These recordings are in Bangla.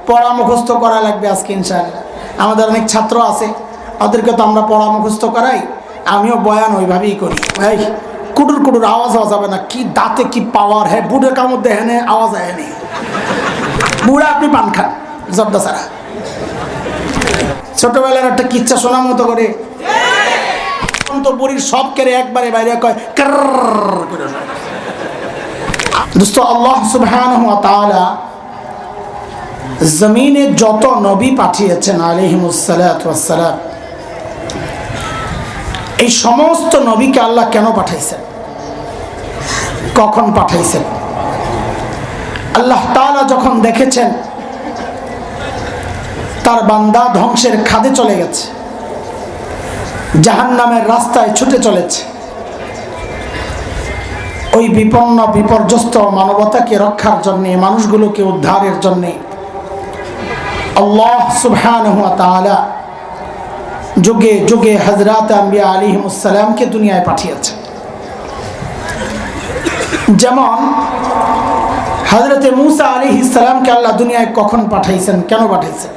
পড়া মুখস্থ করা লাগবে আজকে ইনশাআল্লাহ। আমাদের অনেক ছাত্র আছে, ওদেরকে তো আমরা পড়া মুখস্থ করাই, আমিও বয়ান ওইভাবেই করি। ভাই কুটুর কুটুর আওয়াজ হওয়া যাবে না, কি দাঁতে কি পাওয়ার, হ্যাঁ বুড়ের কামড় দেয় হ্যাঁ আওয়াজ হয় নি, বুড়া আপনি পান খান জব্দা ছাড়া। ছোটবেলার একটা কিচ্ছা শোনার মতো করে তো বুড়ির সব কেড়ে একবারে বাইরে কয় করে। দোস্ত, আল্লাহ সুবহানাহু ওয়া তাআলা জমিনে যত নবী পাঠিয়েছেন আলাইহিমুস সালাতু ওয়াস সালাম, এই সমস্ত নবীকে আল্লাহ কেন পাঠাইছেন, কখন পাঠাইছেন? আল্লাহ তাআলা যখন দেখেছেন তার বান্দা ধ্বংসের খাদে চলে গেছে, জাহান্নামের রাস্তায় ছুটে চলেছে, ওই বিপন্ন বিপর্যস্ত মানবতাকে রক্ষার জন্য, মানুষগুলোকে উদ্ধারের জন্য আল্লাহ সুবহানাহু ওয়া তাআলা যুগে যুগে হযরত আম্বিয়া আলাইহিমুস সালামকে দুনিয়ায় পাঠিয়েছেন। যেমন হযরত মূসা আলাইহিস সালামকে আল্লাহ দুনিয়ায় কখন পাঠাইছেন, কেন পাঠাইছেন?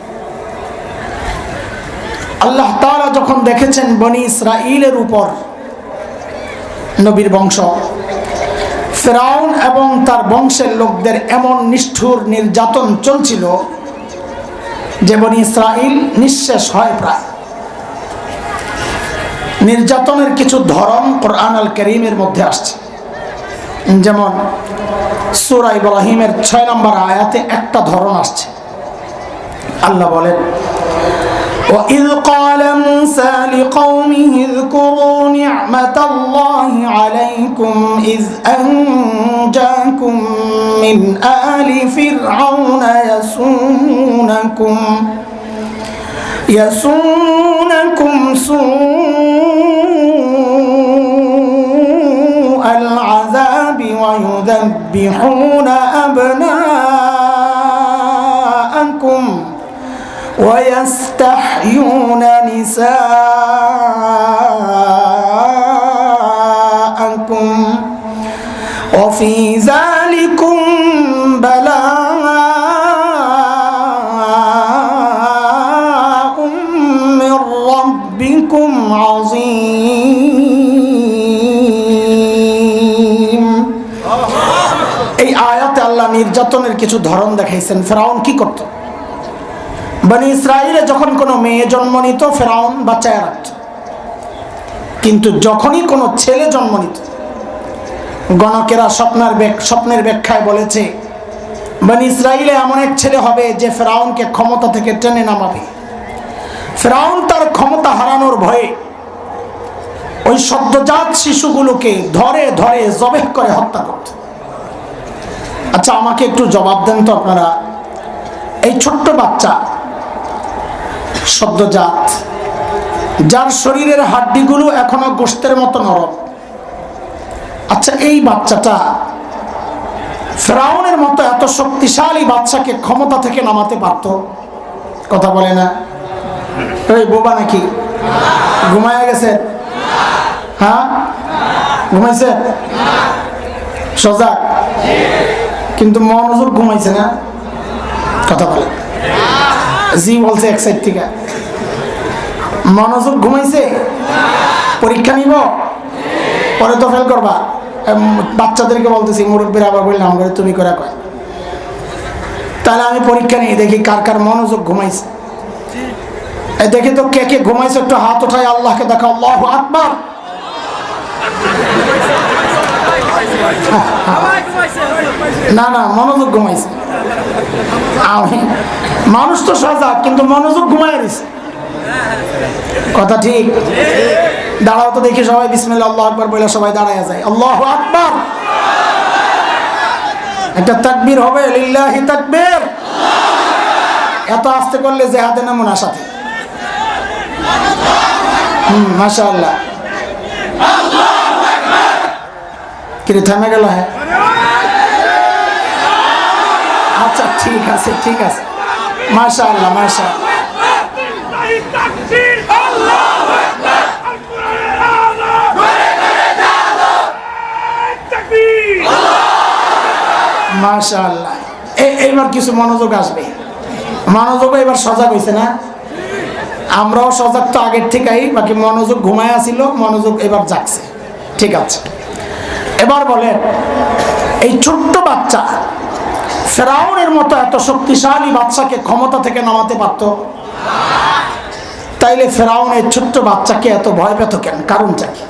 আল্লাহ তাআলা যখন দেখেছেন বনি ইসরাইলের উপর নবীর বংশ ফিরআউন এবং তার বংশের লোকদের এমন নিষ্ঠুর নির্যাতন চলছিল যে বনি ইসরাইল নিঃশেষ হয় প্রায়। নির্যাতনের কিছু ধরন কোরআন আল কারীমের মধ্যে আসছে, যেমন সূরা ইব্রাহিমের 6 নম্বর আয়াতে একটা ধরন আসছে। আল্লাহ বলেন, وَإِذْ قَالَ مُوسَى لِقَوْمِهِ اذْكُرُوا نِعْمَةَ اللَّهِ عَلَيْكُمْ إِذْ أَنْجَاكُمْ مِنْ آلِ فِرْعَوْنَ يَسُومُونَكُمْ سُوءَ الْعَذَابِ وَيُذَبِّحُونَ أَبْنَاءَكُمْ وَيَسْتَحْيُونَ نِسَاءَكُمْ وَفِي ذَلِكُمْ بَلَاءٌ مِّن رَّبِّكُمْ عَظِيمٌ। এই আয়াতে আল্লাহ নির্যাতনের কিছু ধরন দেখাইছেন। ফিরআউন কি করত? বনি ইসরাইলে যখন কোনো মেয়ে জন্ম নিত ফিরআউন বাঁচায় রাখত, কিন্তু যখনই কোনো ছেলে জন্ম নিত, গণকেরা স্বপ্নের ব্যাখ্যায় বলেছে বনি ইসরাইলে এমন এক ছেলে হবে যে ফিরআউনকে ক্ষমতা থেকে টেনে নামাবে। ফিরআউন তার ক্ষমতা হারানোর ভয়ে ওই সদ্যজাত শিশুগুলোকে ধরে ধরে জবেহ করে হত্যা করত। আচ্ছা, আমাকে একটু জবাব দেন তো আপনারা, এই ছোট্ট বাচ্চা সদ্যজাত, যার শরীরের হাড্ডিগুলো এখনো গোশতের মতো নরম, আচ্ছা এই বাচ্চাটা ফিরআউনের মতো এত শক্তিশালী বাচ্চাকে ক্ষমতা থেকে নামাতে পারত? কথা বলে না? এই বোবা নাকি? ঘুমায় গেছে? হ্যাঁ ঘুমাইছে? সজাগ কিন্তু মনোযোগ ঘুমাইছে না? কথা বলে জি বলছে এক সাইড থেকে। মনোযোগ ঘুমাইছে? পরীক্ষা নিব পরে তো ফেল করবা। বাচ্চাদেরকে বলতেছি, মুরব্বীরা আবার বললাম করে তুমি করে কয়, তাহলে আমি পরীক্ষা নিয়ে দেখি কার কার মনোযোগ ঘুমাইছে। দেখি তো কে কে ঘুমাইছে, একটু হাত উঠায় আল্লাহকে দেখা। আল্লাহু আকবার। না না, মনোযোগ ঘুমাইছে। মানুষ তো সজাগ কিন্তু মনোযোগ ঘুমায় দিছে। কথা ঠিক? দাঁড়াও তো দেখি সবাই বিসমিল্লাহ আল্লাহু আকবার বলে সবাই দাঁড়ায় যায়। আল্লাহু আকবার। একটা তাকবীর হবে, লিল্লাহি তাকবীর। এত আস্তে করলে জিহাদে নমুনা সাথে। মাশাআল্লাহ। আল্লাহু আকবার। কি থামে গেল? হ্যাঁ আচ্ছা ঠিক আছে ঠিক আছে, মাশাআল্লাহ মাশাআল্লাহ। মাশাআল্লাহ। এইবার কিছু মনোযোগ আসবে। মনোযোগ এবার সজাগ হয়েছে না? আমরাও সজাগ তো আগের থেকেই, বাকি মনোযোগ ঘুমায় আসিল, মনোযোগ এবার জাগছে। ঠিক আছে, এবার বলেন এই ছোট্ট বাচ্চা ফেরাউনের মতো এত শক্তিশালী বাচ্চাকে ক্ষমতা থেকে নামাতে পারত? তাইলে ফেরাউনের ছোট্ট বাচ্চাকে এত ভয় পেত কেন? কারণটা কি?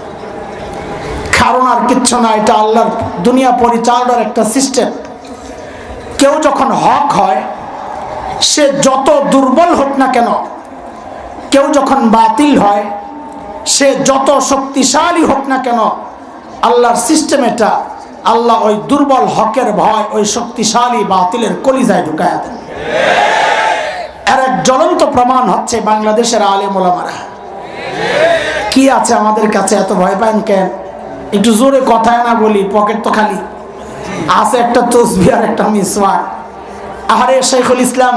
কারণ আর কিচ্ছু না, এটা আল্লাহর দুনিয়া পরিচালনার একটা সিস্টেম। কেউ যখন হক হয়, সে যত দুর্বল হোক না কেন, কেউ যখন বাতিল হয়, সে যত শক্তিশালী হোক না কেন, আল্লাহর সিস্টেম এটা, আল্লাহ ওই দুর্বল হকের ভয় ওই শক্তিশালী বাতিলের কলিজায় ঢুকায় দেন। এর এক জ্বলন্ত প্রমাণ হচ্ছে বাংলাদেশের আলেম ওলামারা। কি আছে আমাদের কাছে, এত ভয় পান কেন? একটু জোরে কথায় না বলি, পকেট তো খালি আছে, একটা তসবিহ আর একটা মিসওয়াক। আরে শেখুল ইসলাম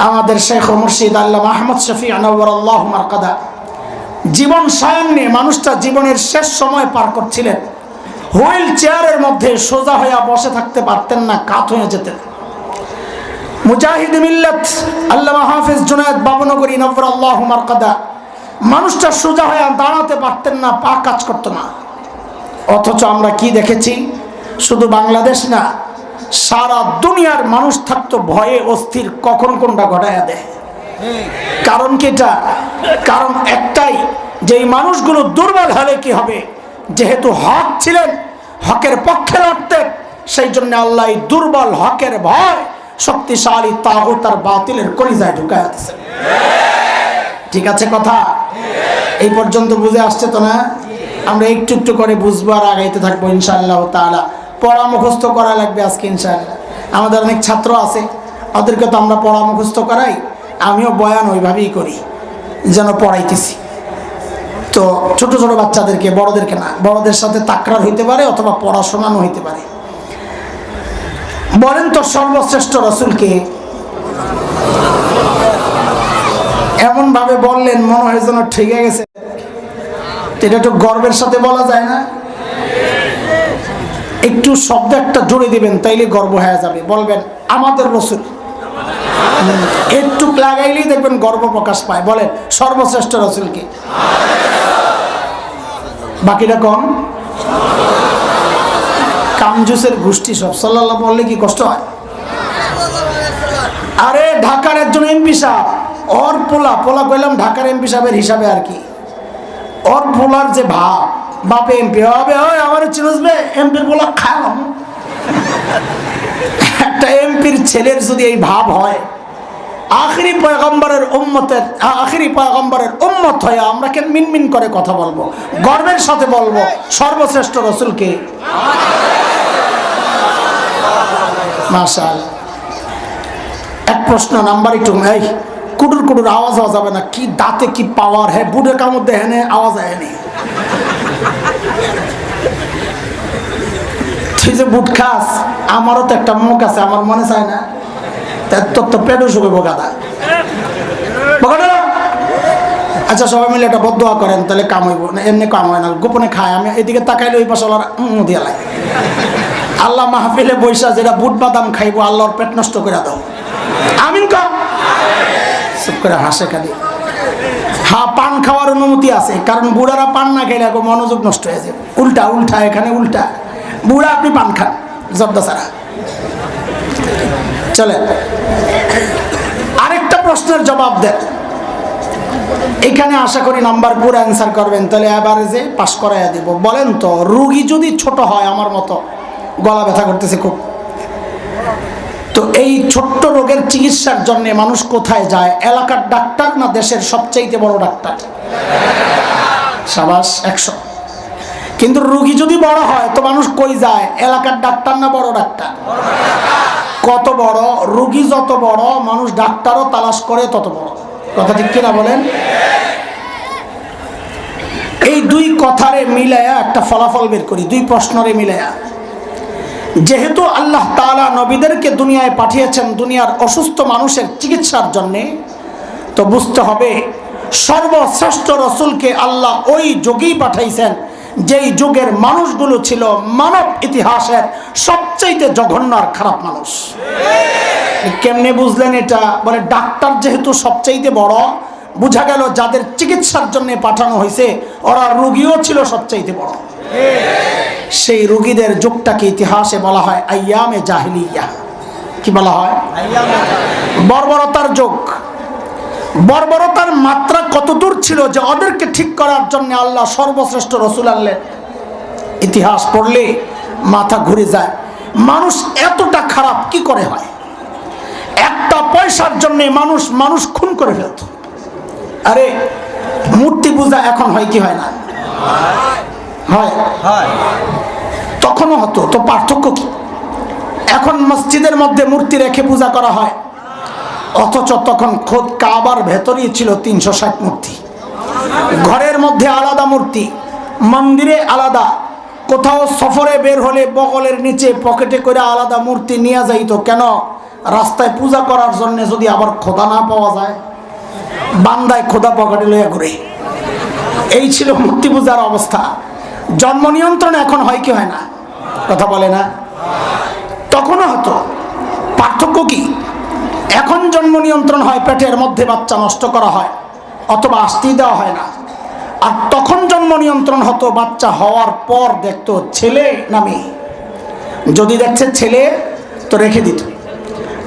আমাদের শেখ মুর্শিদ আল্লামা আহমদ শফি আনওয়ারাল্লাহু মারকাদা জীবন সায়ান্নে মানুষটা জীবনের শেষ সময় পার করছিলেন। হুইল চেয়ারের মধ্যে সোজা হয়ে বসে থাকতে পারতেন না, কাত হয়ে যেতেন। মুজাহিদ মিল্লাত আল্লামা হাফেজ জুনায়েদ বাবনগরী নওয়ারাল্লাহু মারকাদা মানুষটা সোজা হয়ে দাঁড়াতে পারতেন না, পা কাজ করতো না। অথচ আমরা কি দেখেছি, শুধু বাংলাদেশ না, সারা দুনিয়ার মানুষ থাকতো ভয়ে অস্থির, কখন কোনটা ঘটায়া দেয়। কারণ কি এটা? কারণ একটাই, যে এই মানুষগুলো দুর্বল হলে কি হবে, যেহেতু হক ছিলেন, হকের পক্ষে লড়তেন, সেই জন্য আল্লাহ এই দুর্বল হকের ভয় শক্তিশালী তাগুত আর বাতিলের কলিজায় ঢুকায়া দিয়েছেন। ঠিক আছে কথা? এই পর্যন্ত বুঝে আসছে তো না? আমরা একটু একটু করে বুঝবো আর আগাইতে থাকবো ইনশাআল্লাহ তাআলা। পড়া মুখস্থ করা লাগবে আজকে ইনশাআল্লাহ। আমাদের অনেক ছাত্র আছে, ওদেরকে তো আমরা পড়া মুখস্থ করাই, আমিও বয়ান ওইভাবেই করি, যেন পড়াইতেছি। তো ছোট ছোট বাচ্চাদেরকে, বড়দেরকে না, বড়দের সাথে তাকরার হইতে পারে অথবা পড়াশোনানো হইতে পারে। বলেন তো সর্বশ্রেষ্ঠ রাসূলকে? এমন ভাবে বললেন মনে হয় যেন ঠিকই গেছে। এটা একটু গর্বের সাথে বলা যায় না? একটু শব্দ একটা জুড়ে দিবেন, তাইলে গর্ব হয়ে যাবে। বলবেন আমাদের রাসূল, একটু লাগাইলেই দেখবেন গর্ব প্রকাশ পায়। বলেন সর্বশ্রেষ্ঠ রাসূলকে। বাকিটা কম, কামজুসের গোষ্ঠী সব সাল্লাল্লাহু বললে কি কষ্ট হয়? আরে ঢাকার একজন এমপি সাহেব, ওর পোলা কইলাম ঢাকার এমপি সাহেবের হিসাবে আর কি, ওর পোলার যে ভাব, বাপে এমপি হবে, ওই আমার চিনসবে এমপির পোলা খাওয়াম। একটা এমপির ছেলের যদি এই ভাব হয়, আখিরি পয়গম্বরের উম্মত হয়ে আমরা কেন মিনমিন করে কথা বলবো? গর্বের সাথে বলবো সর্বশ্রেষ্ঠ রাসূলকে। মাশাআল্লাহ। এক প্রশ্ন নাম্বার একটু, এই কুটুর কুটুর আওয়াজ হওয়া যাবে না। কি দাঁতে কি পাওয়ার, হ্যাঁ বুড়ে কামড় দেয় আওয়াজ আয়নি। তুই যে বুট খাস, আমারও তো একটা মুখ আছে, আমার মনে চায় না? তোর তো পেটও শুকাবো গাদা। আচ্ছা সবাই মিলে একটা বদদোয়া করেন, তাহলে কাম হইব না। এমনি কাম হয় না, গোপনে খায়। আমি এদিকে তাকাইলে ওই পাশে দিয়া লাগে। আল্লাহ মাহফিলে বৈশা যেটা বুট বাদাম খাইবো, আল্লাহর পেট নষ্ট করে দাও। আমিন কম চুপ করে হাসে খালি। হ্যাঁ, পান খাওয়ার অনুমতি আছে, কারণ বুড়ারা পান না খেলে মনোযোগ নষ্ট হয়ে যায়। উল্টা উল্টা, এখানে উল্টা। বুড়া আপনি পান খান জব্দা ছাড়া। চলে আরেকটা প্রশ্নের জবাব দেন। এখানে আশা করি নাম্বার পুরো অ্যান্সার করবেন, তাহলে এভারেজে পাস করাইয়া দিব। বলেন তো, রোগী যদি ছোট হয়, আমার মতো গলা ব্যথা করতেছে খুব, তো এই ছোট্ট রোগের চিকিৎসার জন্য মানুষ কোথায় যায়? এলাকার ডাক্তার না দেশের সবচাইতে বড় ডাক্তার? সাবাস 100। কিন্তু রোগী যদি বড় হয় তো মানুষ কই যায়? এলাকার ডাক্তার না বড় ডাক্তার? কত বড় রোগী যত বড়, মানুষ ডাক্তারও তালাশ করে তত বড়। কথা ঠিক কিনা বলেন? এই দুই কথারে মিলায়া একটা ফলাফল বের করি, দুই প্রশ্নরে মিলায়া। যেহেতু আল্লাহ তাআলা নবীদেরকে দুনিয়ায় পাঠিয়েছেন দুনিয়ার অসুস্থ মানুষের চিকিৎসার জন্যে, তো বুঝতে হবে সর্বশ্রেষ্ঠ রাসূলকে আল্লাহ ওই যোগেই পাঠাইছেন যেই যুগের মানুষগুলো ছিল মানব ইতিহাসের সবচেয়ে জঘন্য আর খারাপ মানুষ। কেমনে বুঝলেন এটা? বলে ডাক্তার যেহেতু সবচেয়ে বড়, বোঝা গেল যাদের চিকিৎসার জন্য পাঠানো হয়েছে ওরা রোগীও ছিল সবচেয়ে বড়। সেই রোগীদের যুগটাকে ইতিহাসে বলা হয় আইয়ামে জাহিলিয়া। কি বলা হয়? বর্বরতার যুগ। বর্বরতার মাত্রা কত দূর ছিল যে ওদেরকে ঠিক করার জন্য আল্লাহ সর্বশ্রেষ্ঠ রসুল আনলেন। ইতিহাস পড়লে মাথা ঘুরে যায়, মানুষ এতটা খারাপ কি করে হয়? একটা পয়সার জন্য মানুষ খুন করে ফেলত। আরে মূর্তি পূজা এখন হয় কি হয় না? হয়। তখনও হতো, তো পার্থক্য কি? এখন মসজিদের মধ্যে মূর্তি রেখে পূজা করা হয়, অথচ তখন খোদ কাবার ভেতরেই ছিল 360 মূর্তি। ঘরের মধ্যে আলাদা মূর্তি, মন্দিরে আলাদা, কোথাও সফরে বের হলে বগলের নিচে পকেটে করে আলাদা মূর্তি নিয়ে যাইতো। কেন? রাস্তায় পূজা করার জন্য যদি আবার খোদা না পাওয়া যায়, বান্দায় খোদা পকেটে লইয়া ঘুরে। এই ছিল মূর্তি পূজার অবস্থা। জন্ম নিয়ন্ত্রণ এখন হয় কি হয় না? কথা বলে না? তখনও হতো। পার্থক্য কি? এখন জন্ম নিয়ন্ত্রণ হয়, পেটের মধ্যে বাচ্চা নষ্ট করা হয় অথবা আসতেই দেওয়া হয় না। আর তখন জন্ম নিয়ন্ত্রণ হতো, বাচ্চা হওয়ার পর দেখতো ছেলে না মেয়ে। যদি দেখছে ছেলে তো রেখে দিত,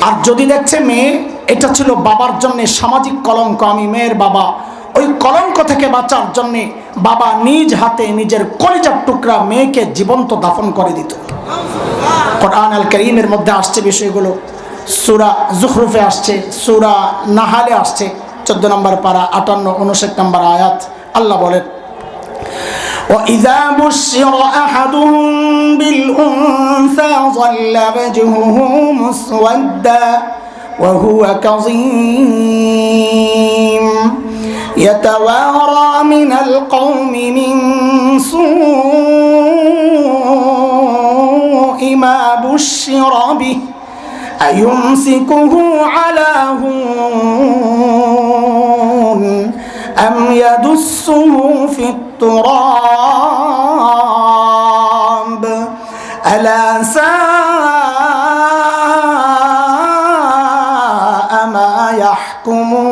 আর যদি দেখছে মেয়ে, এটা ছিল বাবার জন্য সামাজিক কলঙ্ক। আমি মেয়ের বাবা, ওই কলঙ্ক থেকে বাঁচার জন্য বাবা নিজ হাতে নিজের কলিজার টুকরা মেয়েকে জীবন্ত দাফন করে দিত। কোরআন আল কারীমের মধ্যে আসছে বিষয়গুলো। সূরা যুখরুফে আসছে, সূরা নাহালে আসছে 14 নম্বর পারা 58 59 নম্বর আয়াত। আল্লাহ বলেন, وَإِذَا بُشِّرَ أَحَدُهُم بِالْأُنثَىٰ ظَلَّ وَجْهُهُ مُسْوَدًّا وَهُوَ كَظِيمٌ يَتَوَارَىٰ مِنَ الْقَوْمِ مِن سُوءِ مَا بُشِّرَ بِهِ أَيُمْسِكُهُ عَلَىٰ هُونٍ أَمْ يَدُسُّهُ فِي التُّرَابِ أَلَا سَاءَ مَا يَحْكُمُونَ।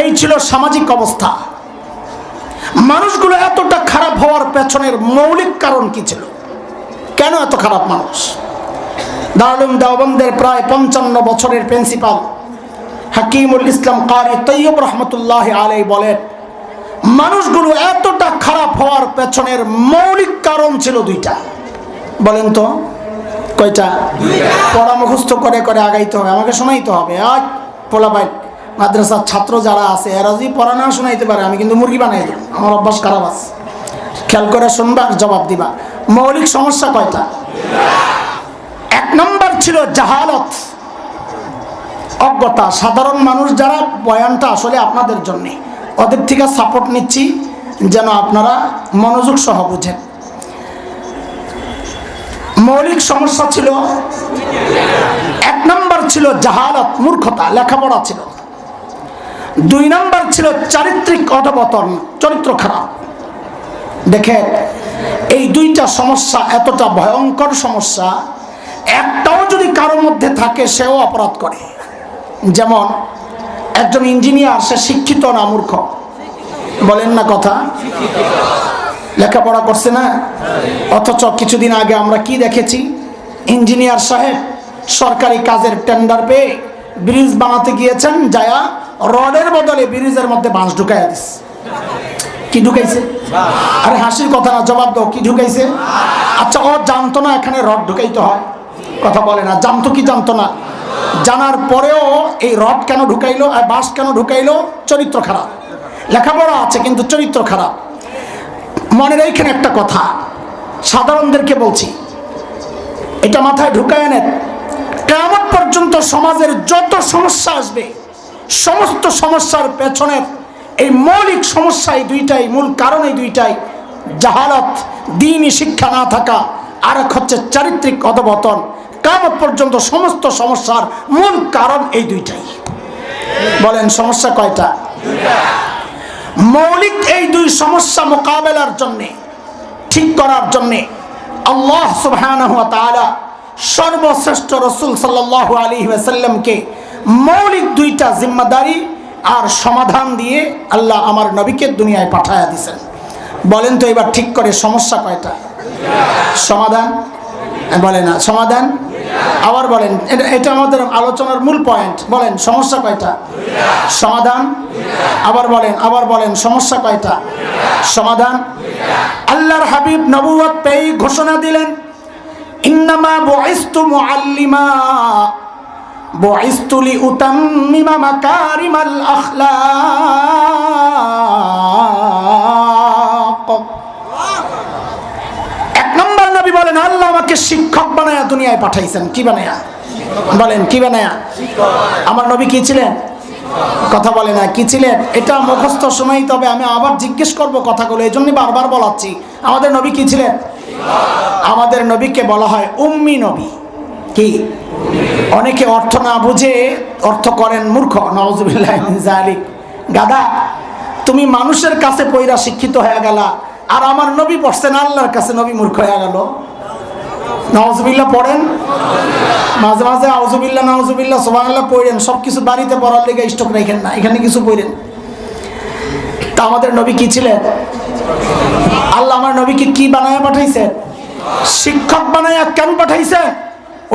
এই ছিল সামাজিক অবস্থা। মানুষগুলো এতটা খারাপ হওয়ার পেছনের মৌলিক কারণ কি ছিল? কেন এত খারাপ মানুষ? দারুল দেওবন্দের প্রায় 55 বছরের প্রিন্সিপাল হাকিমুল ইসলাম কারি তৈয়ব রহমতুল্লাহ আলাইহি বলেন, মানুষগুলো এতটা খারাপ হওয়ার পেছনের মৌলিক কারণ ছিল দুইটা। বলেন তো কয়টা? পড়া মুখস্থ করে করে আগাইতে হবে, আমাকে শোনাইতে হবে। আজ পোলাপাই মাদ্রাসার ছাত্র যারা আছে এরা যদি পড়া না শোনাইতে পারে, আমি কিন্তু মুরগি বানাই দেব। আমার অভ্যাস খারাপ আছে, খেয়াল করে শুনবা, জবাব দিবা। মৌলিক সমস্যা কয়টা? 1 নম্বর ছিল জাহালত, অজ্ঞতা। সাধারণ মানুষ যারা, বয়ানটা আসলে আপনাদের জন্য, ওদের থেকে সাপোর্ট নিচ্ছি যেন আপনারা মনোযোগ সহ বুঝেন। মৌলিক সমস্যা ছিল, 1 নম্বর ছিল জাহালত, মূর্খতা, লেখাপড়া ছিল। 2 নম্বর ছিল চারিত্রিক অধপতন, চরিত্র খারাপ। দেখেন, এই দুইটা সমস্যা এতটা ভয়ঙ্কর সমস্যা, একটাও যদি কারোর মধ্যে থাকে সেও অপরাধ করে। যেমন একজন ইঞ্জিনিয়ার, সে শিক্ষিত না মূর্খ? বলেন না কথা? লেখাপড়া করছে না, অথচ কিছুদিন আগে আমরা কি দেখেছি? ইঞ্জিনিয়ার সাহেব সরকারি কাজের টেন্ডার পেয়ে ব্রিজ বানাতে গিয়েছেন, যায়া রডের বদলে ব্রিজের মধ্যে বাঁশ ঢুকাইয়া দিচ্ছে। কি ঢুকাইছে? আরে হাসির কথা না, জবাব দাও, কি ঢুকাইছে? আচ্ছা, ও জানতো না এখানে রড ঢুকাইতে হয়? কথা বলে না। জানতো কি জানতো না? জানার পরেও এই রড কেন ঢুকাইলো আর বাঁশ কেন ঢুকাইলো? চরিত্র খারাপ। লেখাপড়া আছে কিন্তু চরিত্র খারাপ। মনে রেখেন একটা কথা, সাধারণদেরকে বলছি, এটা মাথায় ঢুকায় নেন। কিয়ামত পর্যন্ত সমাজের যত সমস্যা আসবে, সমস্ত সমস্যার পেছনের এই মৌলিক সমস্যা এই দুইটাই, মূল কারণ এই দুইটাই। জাহালত, দ্বীনি শিক্ষা না থাকা, আর এক হচ্ছে চারিত্রিক অধপতন। কিয়ামত পর্যন্ত সমস্ত সমস্যার মূল কারণ এই দুইটাই। বলেন সমস্যা কয়টা? মৌলিক এই দুই সমস্যা মোকাবেলার জন্য, ঠিক করার জন্য আল্লাহ সুবহানাহু ওয়া তাআলা সর্বশ্রেষ্ঠ রাসূল সাল্লাল্লাহু আলাইহি ওয়াসাল্লামকে মৌলিক দুইটা জিম্মাদারি আর সমাধান দিয়ে আল্লাহ আমার নবীকে দুনিয়ায় পাঠায়া দিয়েছেন। বলেন তো এবার ঠিক করে সমস্যা কয়টা? সমাধান বলে না, সমাধান আবার বলেন, এটা আমাদের আলোচনার মূল পয়েন্ট। বলেন সমস্যা কয়টা? সমাধান আবার বলেন সমস্যা কয়টা? সমাধান। আল্লাহর হাবিব নবুয়ত পেয়ে ঘোষণা দিলেন, ইন্নামা বুইসতু মুআল্লিমা বুইসতু লিউতাম্মিমা মাকারিমাল আখলাক। এক নম্বর নবী বলেন, আল্লাহ আমাকে শিক্ষক বানায়া দুনিয়ায় পাঠাইছেন। কি বানায়া? বলেন কি বানায়া? আমার নবী কি ছিলেন? কথা বলে না, কি ছিলেন? এটা মুখস্থ শোনাই, তবে আমি আবার জিজ্ঞেস করব কথাগুলো, এই জন্যই বারবার বলাচ্ছি। আমাদের নবী কি ছিলেন? আমাদের নবীকে বলা হয় উম্মি নবী। কি? অনেকে অর্থ না বুঝে অর্থ করেন মূর্খ। নাউযুবিল্লাহি মিন যালিক। গাদা, তুমি মানুষের কাছে পয়রা শিক্ষিত হয়ে গেলা, আর আমার নবী পড়ছেন আল্লাহর কাছে, নবী মূর্খ হয়ে গেল। নাউযুবিল্লাহ পড়েন, মাঝে মাঝে আউযুবিল্লাহ নাউযুবিল্লাহ সুবহানাল্লাহ পড়েন। সব কিছু বাড়িতে পড়ার লেগে স্টক রাখেন না, এখানে কিছু পড়েন। তা আমাদের নবী কি ছিলেন? আল্লাহ আমার নবীকে কি বানায়া পাঠাইছেন? শিক্ষক বানায়া। কেন পাঠাইছে?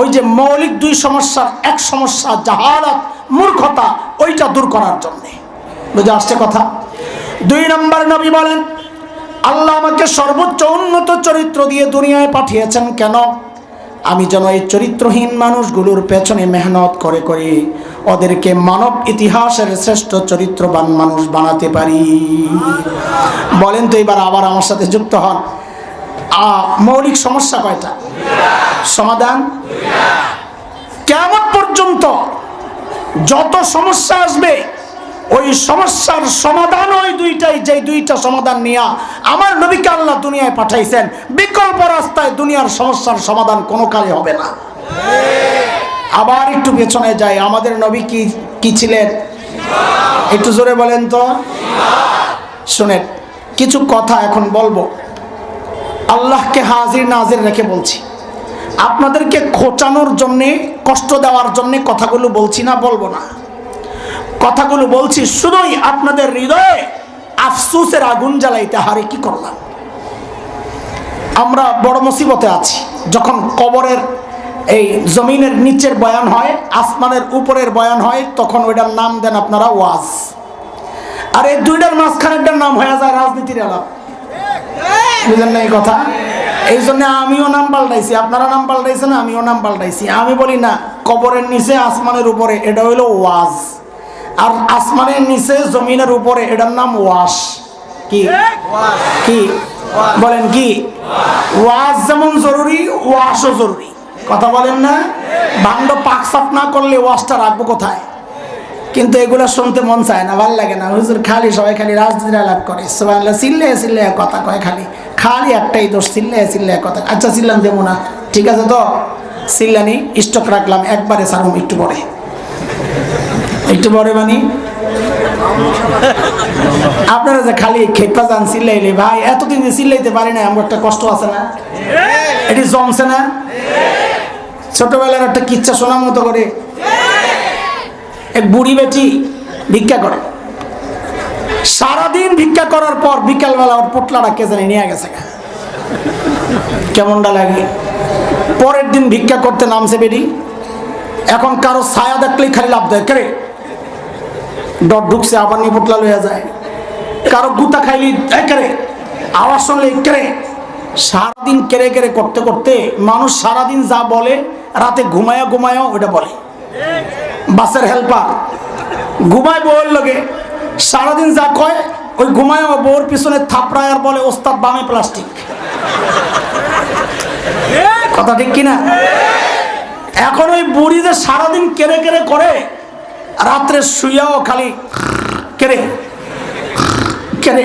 ওই যে মৌলিক দুই সমস্যার এক সমস্যা জাহালাত, মূর্খতা, ওইটা দূর করার জন্য। বুঝে আসছে কথা? দুই নম্বর নবী বলেন, আল্লাহ আমাকে সর্বোচ্চ উন্নত চরিত্র দিয়ে দুনিয়ায় পাঠিয়েছেন। কেন? আমি যেন এই চরিত্রহীন মানুষগুলোর পেছনে মেহনত করে করে ওদেরকে মানব ইতিহাসের শ্রেষ্ঠ চরিত্রবান মানুষ বানাতে পারি। বলেন তো এবার আবার আমার সাথে যুক্ত হন। মৌলিক সমস্যা কয়টা? সমাধান। কিয়ামত পর্যন্ত যত সমস্যা আসবে, ওই সমস্যার সমাধান ওই দুইটাই, যে দুইটা সমাধান নিয়ে আমার নবীকে আল্লাহ দুনিয়ায় পাঠাইছেন। বিকল্প রাস্তায় দুনিয়ার সমস্যার সমাধান কোনো কালে হবে না। আবার একটু পেছনে যাই, আমাদের নবী কি ছিলেন? একটু জোরে বলেন তো। শুনেন, কিছু কথা এখন বলবো, আল্লাহকে হাজির নাজির রেখে বলছি। আপনাদেরকে খোঁচানোর জন্যে, কষ্ট দেওয়ার জন্যে কথাগুলো বলছি না, বলবো না। কথাগুলো বলছি শুধুই আপনাদের হৃদয়ে আফসোসের আগুন জ্বালাইতে। হারে কি করলাম, আমরা বড় মুসিবতে আছি। যখন কবরের এই জমিনের নিচের বয়ান হয়, আসমানের উপরের বয়ান হয়, তখন ওইটার নাম দেন আপনারা ওয়াজ। আর এই দুইটার মাঝখানে একটা নাম হয়ে যায় রাজনীতির আলাপ। বুঝলেন না এই কথা? এই জন্য আমিও নাম পাল্টাইছি, আপনারা নাম পাল্টাইছেন, আমিও নাম পাল্টাইছি। আমি বলি না কবরের নিচে আসমানের উপরে, এটা হইলো ওয়াজ। আর আসমানের নিচে জমিনের উপরে, এটার নাম ওয়াশ। কি কি বলেন? কি? ওয়াজ যেমন জরুরি, ওয়াশও জরুরি। কথা বলেন না? ভাণ্ড পাক সাফ না করলে ওয়াশটা রাখবো কোথায়? কিন্তু এগুলো শুনতে মন চায় না, ভালো লাগে না। হুজুর খালি সবাই খালি রাজনীতি আলাপ করে, সুবহানাল্লাহ, চিল্লে চিল্লে কথা কয়, খালি একটাই দোষ, চিল্লে কথা। আচ্ছা চিল্লান দেবো না, ঠিক আছে তো, চিল্লানি স্টক রাখলাম, একবারে সারুম একটু পরে মানে আপনারা যে খালি খেপা যান চিল্লাইলে, ভাই এতদিন যে চিল্লাইতে পারি না, আমার একটা কষ্ট আছে না? এটি জমছে না? ছোটবেলার একটা কিচ্ছা শোনার মতো করে। এক বুড়ি বেটি ভিক্ষা করে, সারাদিন ভিক্ষা করার পর বিকালবেলা ওর পোটলাটা কে জানি নিয়ে গেছে। কেমনটা লাগে? পরের দিন ভিক্ষা করতে নামছে বেটি, এখন কারো ছায়া দেখলেই খালি লাভ দেয়, কে ডট ঢুকছে, আবার নিয়ে পোটলা লইয়া যায়। কারো গুতা খাইলি কেড়ে, আওয়াজ শুনলে কেড়ে। সারাদিন কেড়ে কেড়ে করতে করতে মানুষ সারাদিন যা বলে রাতে ঘুমায়া ওটা বলে। বাসের হেল্পার ঘুমায় বউয়ের লগে, সারাদিন যা কয় ওই ঘুমায় বউর পিছনে থাপড়ায় আর বলে ওস্তাদ বামে প্লাস্টিক। কথা ঠিক কিনা? এখন ওই বুড়ি যে সারাদিন কেড়ে কেড়ে করে, রাত্রে শুয়াও খালি কেড়ে কেড়ে।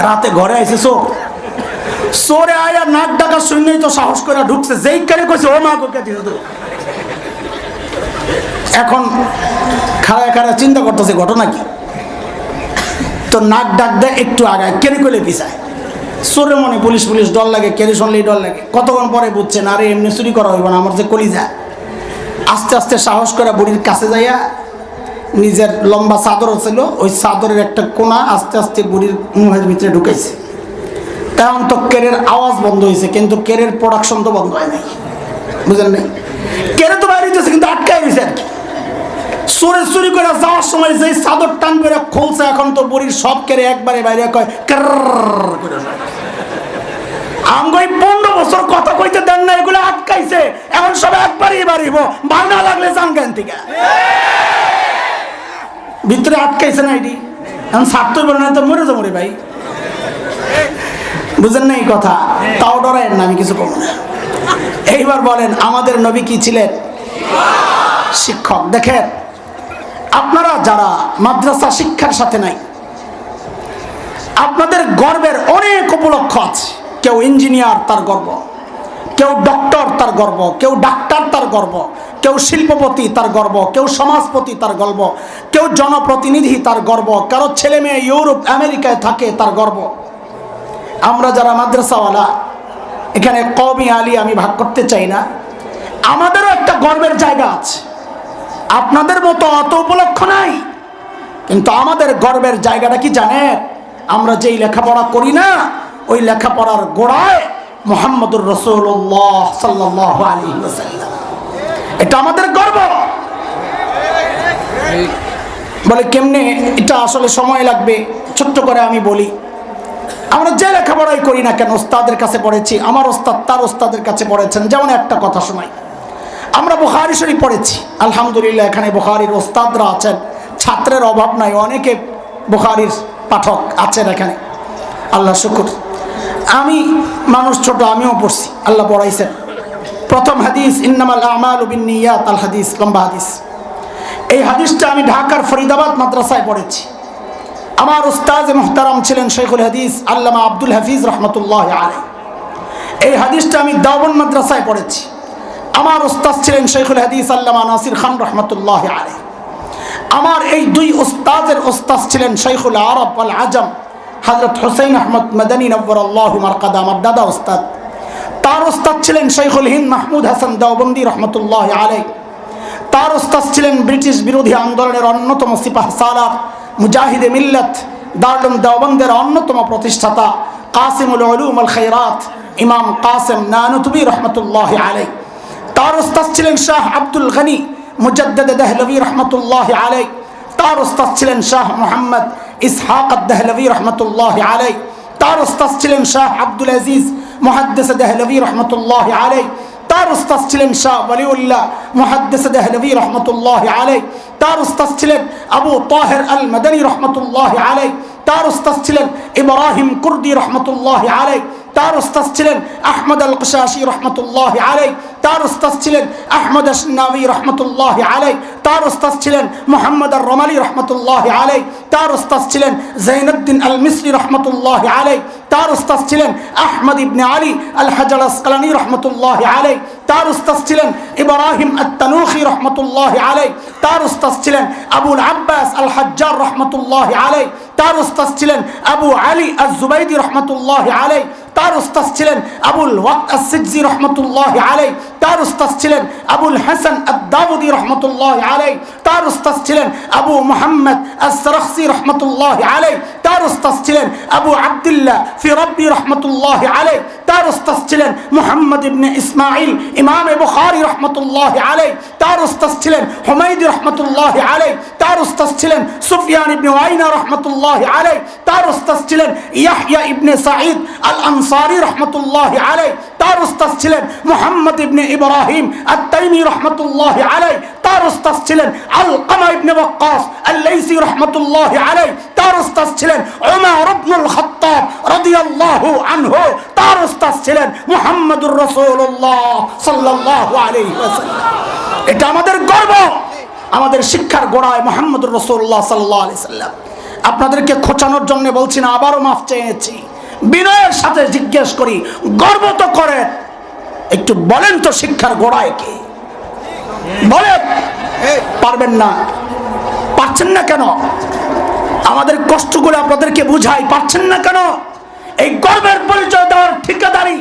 রাতে ঘরে আইছে চোরে আয়া নাক ডাকা শুনেই তো সাহস করে ঢুকছে, যেই কেড়ে কইছে ও মা গোকে দিল। এখন খাড়ায় চিন্তা করতেছে ঘটনা কি। তো নাক ডাক দেয় একটু আগায়, কেড়ে কইলে পিছায়। চোরের মনে পুলিশ পুলিশ ডর লাগে, কেড়ে শুনলেই ডর লাগে। কতক্ষণ পরে বুঝছেন আরে এমনি চুরি করা হইব না, আমার যে কলিজা। আস্তে আস্তে সাহস করে বুড়ির কাছে যাইয়া নিজের লম্বা চাদর ছিল, ওই চাদরের একটা কোনা আস্তে আস্তে বুড়ির মুখের ভিতরে ঢুকাইছে। তেমন তো কেরের আওয়াজ বন্ধ হয়েছে, কিন্তু কেরের প্রোডাকশন তো বন্ধ হয় নাই, বুঝলেন নাই? কেরে তো বাইরে হইতেছে, কিন্তু আটকাই হয়েছে আর কি। চোরে চুরি করে যাওয়ার সময় যে চাদর টান করে খুলছে, এখন তো বুড়ির সব কেড়ে একবারে বাইরে কয় করে। আমি 15 বছর কথা কইতে দেন না, এগুলো আটকাইছে, এখন সব একবারই বাড়িব, ভালো না লাগলে যান জ্ঞান থেকে। ভিতরে আটকাইছে না এটি, এখন ছাড়তে বলে না তো মরে যাবো রে ভাই, বুঝেন না এই কথা? তাও ডরায়েন না, আমি কিছু কম না। এইবার বলেন আমাদের নবী কি ছিলেন? শিক্ষক। দেখেন আপনারা যারা মাদ্রাসা শিক্ষার সাথে নাই, আপনাদের গর্বের অনেক উপলক্ষ আছে। কেউ ইঞ্জিনিয়ার, তার গর্ব। কেউ ডক্টর, তার গর্ব। কেউ ডাক্তার, তার গর্ব। কেউ শিল্পপতি, তার গর্ব। কেউ সমাজপতি, তার গর্ব। কেউ জনপ্রতিনিধি, তার গর্ব। কারো ছেলে মেয়ে ইউরোপ আমেরিকায় থাকে, তার গর্ব। আমরা যারা মাদ্রাসাওয়ালা, এখানে কওমি আলী আমি ভাগ করতে চাই না, আমাদেরও একটা গর্বের জায়গা আছে। আপনাদের মতো অত উপলক্ষ নাই, কিন্তু আমাদের গর্বের জায়গাটা কি জানেন? আমরা যেই লেখাপড়া করি না, ওই লেখাপড়ার গোড়ায় মুহাম্মদুর রাসূলুল্লাহ সাল্লাল্লাহু আলাইহি ওয়াসাল্লাম। এটা আমাদের গর্ব। বলে কেমনে? এটা আসলে সময় লাগবে, ছোট্ট করে আমি বলি। আমরা যে লেখাপড়াই করি না কেন, ওস্তাদের কাছে পড়েছি, আমার ওস্তাদ তার ওস্তাদের কাছে পড়েছেন। যেমন একটা কথা শোনাই, আমরা বুখারী শরীফ পড়েছি, আলহামদুলিল্লাহ এখানে বুখারীর ওস্তাদরা আছেন, ছাত্রের অভাব নাই, অনেকে বুখারীর পাঠক আছেন এখানে, আল্লাহ শুকর। আমি মানুষ ছোট, আমিও পড়ছি, আল্লাহ পড়াইছেন। প্রথম হাদিস ইন্নামাল আমালু বিন্নিয়াত, আল হাদিস, লম্বা হাদিস। এই হাদিসটা আমি ঢাকার ফরিদাবাদ মাদ্রাসায় পড়েছি। আমার উস্তাদ মুহতারাম ছিলেন শেখুল হাদিস আল্লামা আব্দুল হাফিজ রহমতুল্লাহ আলাইহি। এই হাদিসটা আমি দেওবন্দ মাদ্রাসায় পড়েছি। আমার উস্তাদ ছিলেন শেখুল হাদিস আল্লামা নাসির খান রহমতুল্লাহ আলাইহি। আমার এই দুই উস্তাদের উস্তাদ ছিলেন শেখুল আরব ওয়াল আজম হযরত হুসাইন আহমদ মাদানী নব্বরাল্লাহু মারকাদা, আমার দাদা উস্তাদ। তার উস্তাদ ছিলেন শেখুল হিন্দ মাহমুদ হাসান দেওবন্দি রহমতুল্লাহ আলাইহি। তার উস্তাদ ছিলেন ব্রিটিশ বিরোধী আন্দোলনের অন্যতম সিপাহ সালার, মুজাহিদে মিল্লাত, দারুল দেওবন্দের অন্যতম প্রতিষ্ঠাতা কাসিমুল উলুম ওয়াল খায়রাত, ইমাম কাসেম নানুতুবি রহমতুল্লাহ আলাইহি। তার উস্তাদ ছিলেন শাহ আব্দুল গনি মুজাদ্দিদ দেহলভী রহমতুল্লাহ আলাইহি। তার উস্তাদ ছিলেন শাহ মুহাম্মদ ইসহাক দেহলভী রহমতুল্লাহ আলাইহি। তার উস্তাদ ছিলেন শাহ আব্দুল আজিজ মুহাদ্দিস দেহলভী রহমতুল্লাহ আলাইহি। তার উস্তাদ ছিলেন শাহ ওয়ালিউল্লাহ মুহাদ্দিস দেহলভী রহমতুল্লাহ আলাইহি। তার উস্তাদ ছিলেন আবু তাহের আল মাদানী রহমতুল্লাহ আলাইহি। তার উস্তাদ ছিলেন ইব্রাহিম কুর্দি রহমতুল্লাহ আলাইহি। তার উস্তাদ ছিলেন আহমদ আল কশাশি রহমতুল্লাহ আলাইহি। তার উস্তাদ ছিলেন আহমদ আশনাবি রহমতুল্লাহ আলাইহি। তার উস্তাদ ছিলেন মুহাম্মদ আর রমালি রহমতুল্লাহ আলাইহি। তার উস্তাদ ছিলেন জৈনুদ্দিন আল মিসরি রহমতুল্লাহ আলাইহি। তার উস্তাদ ছিলেন আহমদ ইবনে আলী আল হাজার আসকালানি রহমতুল্লাহ আলাইহি। তার উস্তাদ ছিলেন ইব্রাহিম আত-তানুখি রহমতুল্লাহ আলাইহি। তার উস্তাদ ছিলেন আবুল আব্বাস আল হাজ্জার রহমতুল্লাহ আলাইহি। তার উস্তাদ ছিলেন আবু আলী আজ-জুবাইদি রহমতুল্লাহ আলাইহি। তার উস্তাদ ছিলেন আবুল ওয়াক্ত আস-সিজি রহমতুল্লাহ আলাইহি। তার উস্তাদ ছিলেন আবুল হাসান আদ-দাউদি রহমতুল্লাহ আলাইহি। তার উস্তাদ ছিলেন আবু মুহাম্মদ আস-সারাখসি রহমতুল্লাহ আলাইহি। তার উস্তাদ ছিলেন আবু আব্দুল্লাহ ফি রাব্বি রহমতুল্লাহ আলাইহি। তার উস্তাদ ছিলেন মুহাম্মদ ইবনে ইসমাঈল ইমাম বুখারী রহমতুল্লাহ আলাইহি। তার উস্তাদ ছিলেন হুমায়দি রহমতুল্লাহ আলাইহি। তার উস্তাদ ছিলেন সুফিয়ান ইবনে ওয়াইনা রহমতুল্লাহ আলাইহি। তার উস্তাদ ছিলেন ইয়াহইয়া ইবনে সাঈদ আল আনসারী রহমতুল্লাহ আলাইহি। তার উস্তাদ ছিলেন মুহাম্মদ ইবনে ইব্রাহিম আত-তাইমি রহমতুল্লাহ আলাইহি। তার উস্তাদ ছিলেন আলকামা ইবনে ওয়াক্কাস আল-লাইসি রহমতুল্লাহ আলাইহি। তার উস্তাদ ছিলেন উমর ইবনুল খাত্তাব রাদিয়াল্লাহু আনহু। তার উস্তাদ ছিলেন মুহাম্মদুর রাসূলুল্লাহ সাল্লাল্লাহু আলাইহি ওয়াসাল্লাম। এটা আমাদের গর্ব, আমাদের শিক্ষার গোড়ায় মুহাম্মদুর রাসূলুল্লাহ সাল্লাল্লাহু আলাইহি ওয়াসাল্লাম। আপনাদেরকে খোঁচানোর জন্য বলছি না, আবারও মাফ চেয়েছি। বিনয়ের সাথে জিজ্ঞেস করি, গর্ব তো করেন, একটু বলেন তো শিক্ষার গোড়ায় কি? বলেন। পারবেন না? পারছেন না কেন? আমাদের কষ্টগুলো আপনাদেরকে বুঝাই, পারছেন না কেন? এই গর্বের পরিচয় দেওয়ার ঠিকাদারি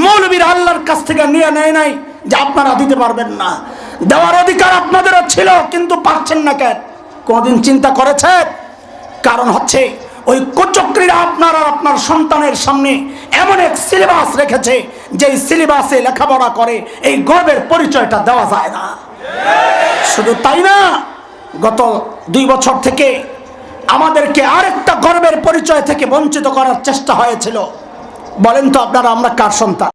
মৌলবীর আল্লাহর কাছ থেকে নিয়ে নেয় নাই যে আপনারা দিতে পারবেন না। দেওয়ার অধিকার আপনাদেরও ছিল, কিন্তু পারছেন না কেন? কোনদিন চিন্তা করেছেন? কারণ হচ্ছে ওই কুচক্রীরা আপনার আর আপনার সন্তানের সামনে এমন এক সিলেবাস রেখেছে, যে সিলেবাসে লেখাপড়া করে এই গর্বের পরিচয়টা দেওয়া যায় না। শুধু তাই না, গত 2 বছর থেকে আমাদেরকে আরেকটা গর্বের পরিচয় থেকে বঞ্চিত করার চেষ্টা হয়েছিল। বলেন তো আপনারা, আমরা কার সন্তান?